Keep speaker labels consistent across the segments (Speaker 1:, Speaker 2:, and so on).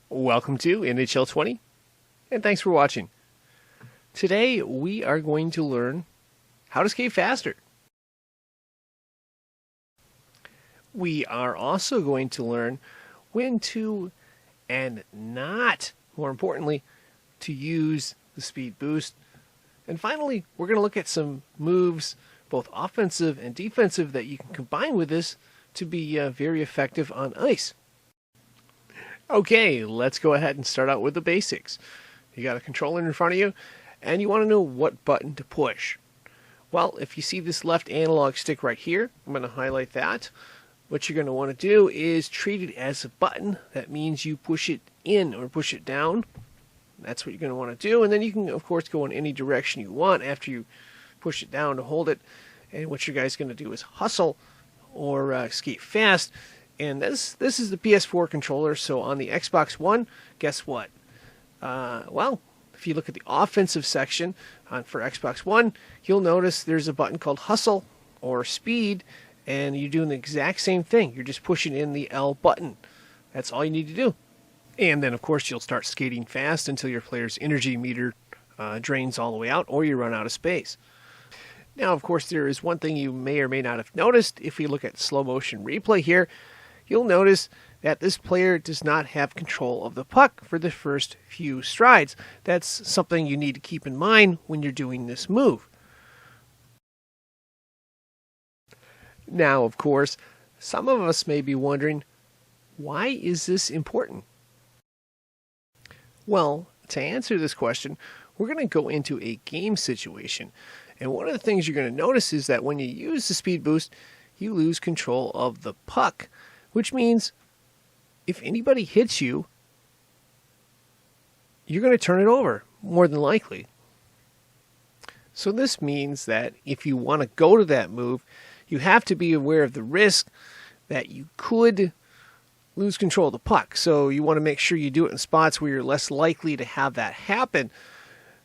Speaker 1: Welcome to NHL 20, and thanks for watching. Today we are going to learn how to skate faster. We are also going to learn when to, and not, more importantly, to use the speed boost. And finally, we're going to look at some moves, both offensive and defensive, that you can combine with this to be very effective on ice. Okay, let's go ahead and start out with the basics. You got a controller in front of you, and you want to know what button to push. Well, if you see this left analog stick right here, I'm going to highlight that. What you're going to want to do is treat it as a button. That means you push it in or push it down. That's what you're going to want to do, and then you can, of course, go in any direction you want after you push it down to hold it. And what your guy's going to do is hustle or skate fast. And this is the PS4 controller, so on the Xbox One, guess what? Well, if you look at the offensive section for Xbox One, you'll notice there's a button called Hustle or Speed, and you're doing the exact same thing. You're just pushing in the L button. That's all you need to do. And then, of course, you'll start skating fast until your player's energy meter drains all the way out, or you run out of space. Now, of course, there is one thing you may or may not have noticed. If we look at slow motion replay here, you'll notice that this player does not have control of the puck for the first few strides. That's something you need to keep in mind when you're doing this move. Now, of course, some of us may be wondering, why is this important? Well, to answer this question, we're going to go into a game situation. And one of the things you're going to notice is that when you use the speed boost, you lose control of the puck. Which means if anybody hits you, you're going to turn it over, more than likely. So this means that if you want to go to that move, you have to be aware of the risk that you could lose control of the puck. So you want to make sure you do it in spots where you're less likely to have that happen.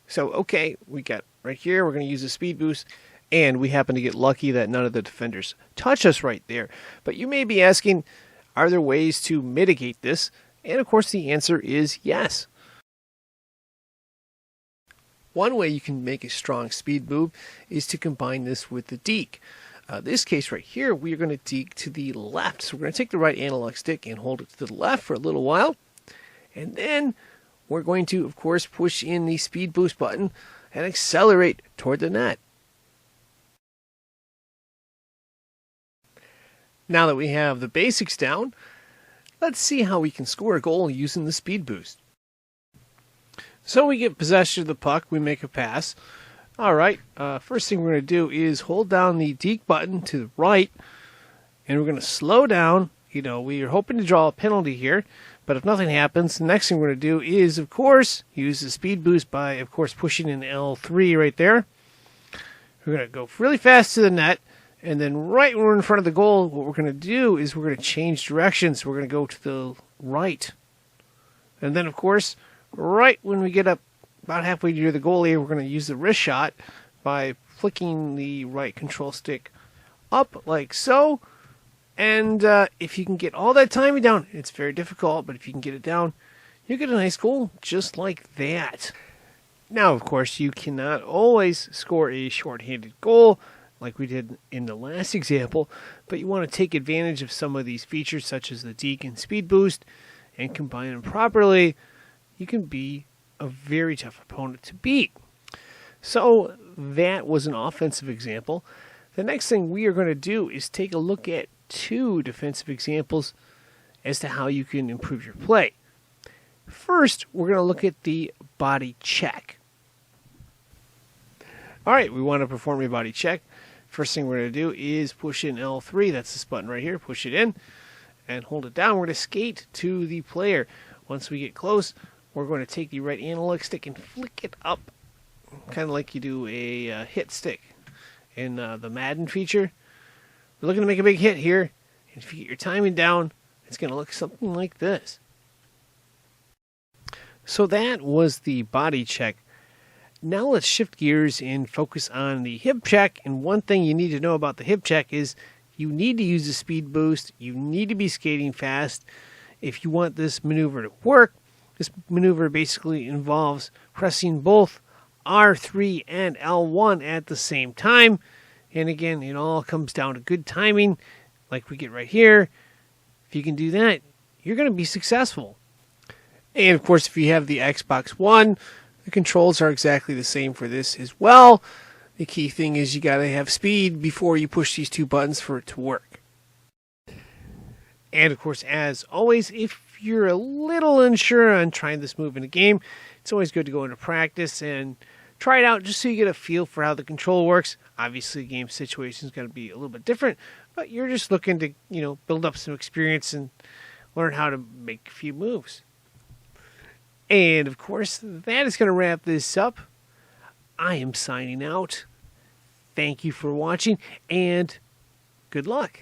Speaker 1: So, okay, we got right here, we're going to use the speed boost. And we happen to get lucky that none of the defenders touch us right there. But you may be asking, are there ways to mitigate this? And of course the answer is yes. One way you can make a strong speed move is to combine this with the deke. This case right here, we are going to deke to the left. So we're going to take the right analog stick and hold it to the left for a little while. And then we're going to, of course, push in the speed boost button and accelerate toward the net. Now that we have the basics down, let's see how we can score a goal using the speed boost. So we get possession of the puck, we make a pass. All right, first thing we're going to do is hold down the deke button to the right, and we're going to slow down. You know, we are hoping to draw a penalty here, but if nothing happens, the next thing we're going to do is, of course, use the speed boost by, of course, pushing in L3 right there. We're going to go really fast to the net. And then right when we're in front of the goal, what we're going to do is we're going to change directions. We're going to go to the right. And then, of course, right when we get up about halfway near the goalie, we're going to use the wrist shot by flicking the right control stick up like so. And if you can get all that timing down, it's very difficult, but if you can get it down, you get a nice goal just like that. Now, of course, you cannot always score a shorthanded goal like we did in the last example, but you want to take advantage of some of these features such as the deke and speed boost and combine them properly. You can be a very tough opponent to beat. So that was an offensive example. The next thing we are going to do is take a look at two defensive examples as to how you can improve your play. First, we're going to look at the body check. All right, we want to perform a body check. First thing we're going to do is push in L3. That's this button right here. Push it in and hold it down. We're going to skate to the player. Once we get close, we're going to take the right analog stick and flick it up, kind of like you do a hit stick in the Madden feature. We're looking to make a big hit here. And if you get your timing down, it's going to look something like this. So that was the body check. Now let's shift gears and focus on the hip check. And one thing you need to know about the hip check is you need to use the speed boost. You need to be skating fast if you want this maneuver to work. This maneuver basically involves pressing both R3 and L1 at the same time. And again, it all comes down to good timing, like we get right here. If you can do that, you're going to be successful. And of course, if you have the Xbox One, the controls are exactly the same for this as well. The key thing is you got to have speed before you push these two buttons for it to work. And of course, as always, if you're a little unsure on trying this move in a game, it's always good to go into practice and try it out just so you get a feel for how the control works. Obviously, the game situation is going to be a little bit different, but you're just looking to, build up some experience and learn how to make a few moves. And of course, that is going to wrap this up. I am signing out. Thank you for watching, and good luck.